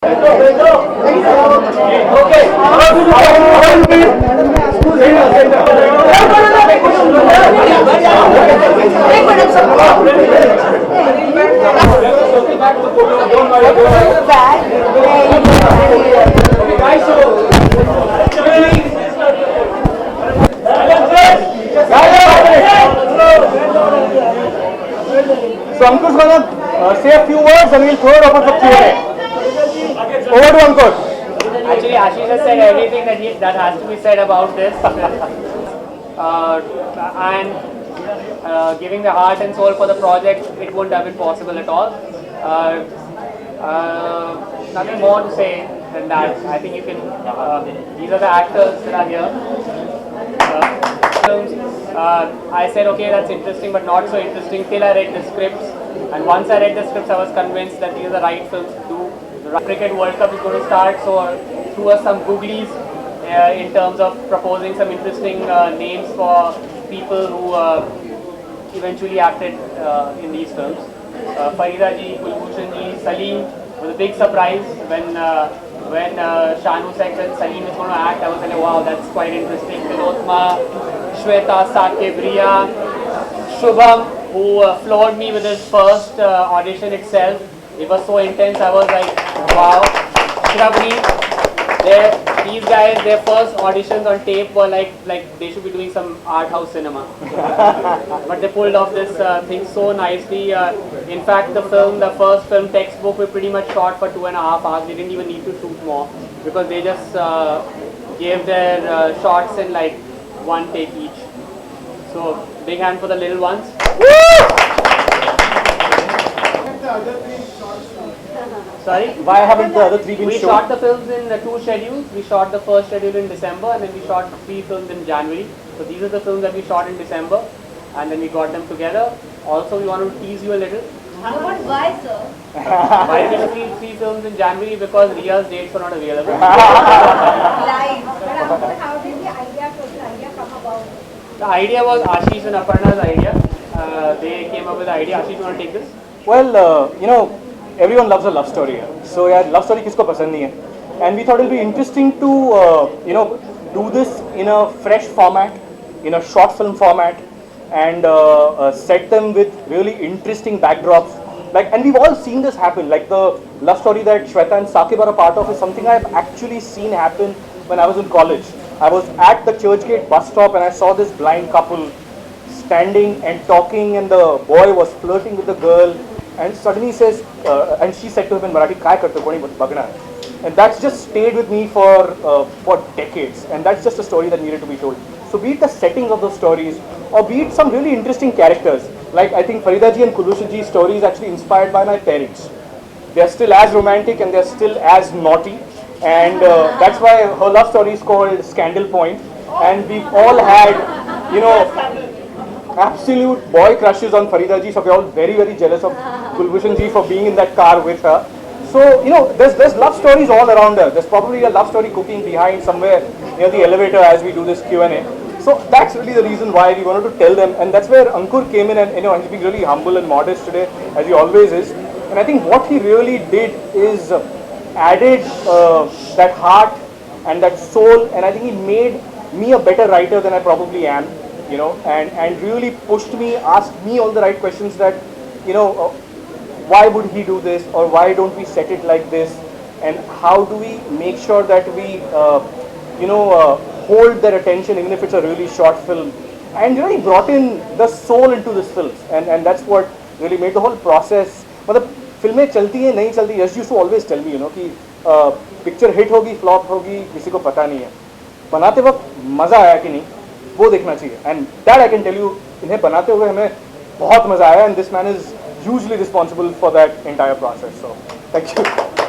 So Ankur's gonna say a few words and we'll throw it open for Q&A. Over to Ankur. Actually, Ashish has said everything that has to be said about this. And giving the heart and soul for the project, it wouldn't have been possible at all. Nothing more to say than that. I think you can. These are the actors that are here. Films. I said, okay, that's interesting, but not so interesting till I read the scripts. And once I read the scripts, I was convinced that these are the right films to do. The Cricket World Cup is going to start, so threw us some googlies in terms of proposing some interesting names for people who eventually acted in these films. Farida ji, Kulbhushan ji, Salim was a big surprise when Shanu said that Salim is going to act. I was like, wow, that's quite interesting. Tilotma, Shweta, Sakib, Riya, Shubham, who floored me with his first audition itself. It was so intense. I was like, wow. Shravani, these guys, their first auditions on tape were like they should be doing some art house cinema. But they pulled off this thing so nicely. In fact, the first film textbook, we pretty much shot for 2.5 hours. We didn't even need to shoot more because they just gave their shots in like one take each. So big hand for the little ones. Sorry? Why haven't the other three been shown? We shot the films in 2 schedules. We shot the first schedule in December and then we shot 3 films in January. So these are the films that we shot in December and then we got them together. Also, we wanted to tease you a little. But why, sir? Why did we shoot 3 films in January? Because Ria's dates were not available. Live. But how did the idea come about? The idea was Ashish and Aparna's idea. They came up with the idea. Ashish, you want to take this? Well, everyone loves a love story. So yeah, love story kisko pasand nahi hai. And we thought it would be interesting to do this in a fresh format, in a short film format, and set them with really interesting backdrops. And we've all seen this happen. Like the love story that Shweta and Sakib are a part of is something I've actually seen happen when I was in college. I was at the Churchgate bus stop and I saw this blind couple standing and talking, and the boy was flirting with the girl, and suddenly says, and she said to him in Marathi, "Kai karte koni bagna?" And that's just stayed with me for decades, and that's just a story that needed to be told. So be it the setting of those stories, or be it some really interesting characters, like I think Farida ji and Kulbhushan ji's story is actually inspired by my parents. They are still as romantic and they are still as naughty, and that's why her love story is called Scandal Point. And we've all had, absolute boy crushes on Farida ji, so we're all very, very jealous of Kulbhushan ji for being in that car with her. So, there's love stories all around her. There's probably a love story cooking behind somewhere near the elevator as we do this Q&A. So that's really the reason why we wanted to tell them, and that's where Ankur came in, and he's being really humble and modest today, as he always is. And I think what he really did is added that heart and that soul, and I think he made me a better writer than I probably am, and really pushed me, asked me all the right questions that, why would he do this, or why don't we set it like this, and how do we make sure that we, hold their attention even if it's a really short film, and really brought in the soul into this film, and that's what really made the whole process. मतलब फिल्में चलती हैं नहीं चलती, Yash used to always tell me, कि picture hit होगी flop होगी किसी को पता नहीं है, बनाते वक्त मज़ा आया कि नहीं वो देखना चाहिए, and that I can tell you, इन्हें बनाते हुए हमें बहुत मज़ा आया, and this man is hugely responsible for that entire process. So thank you.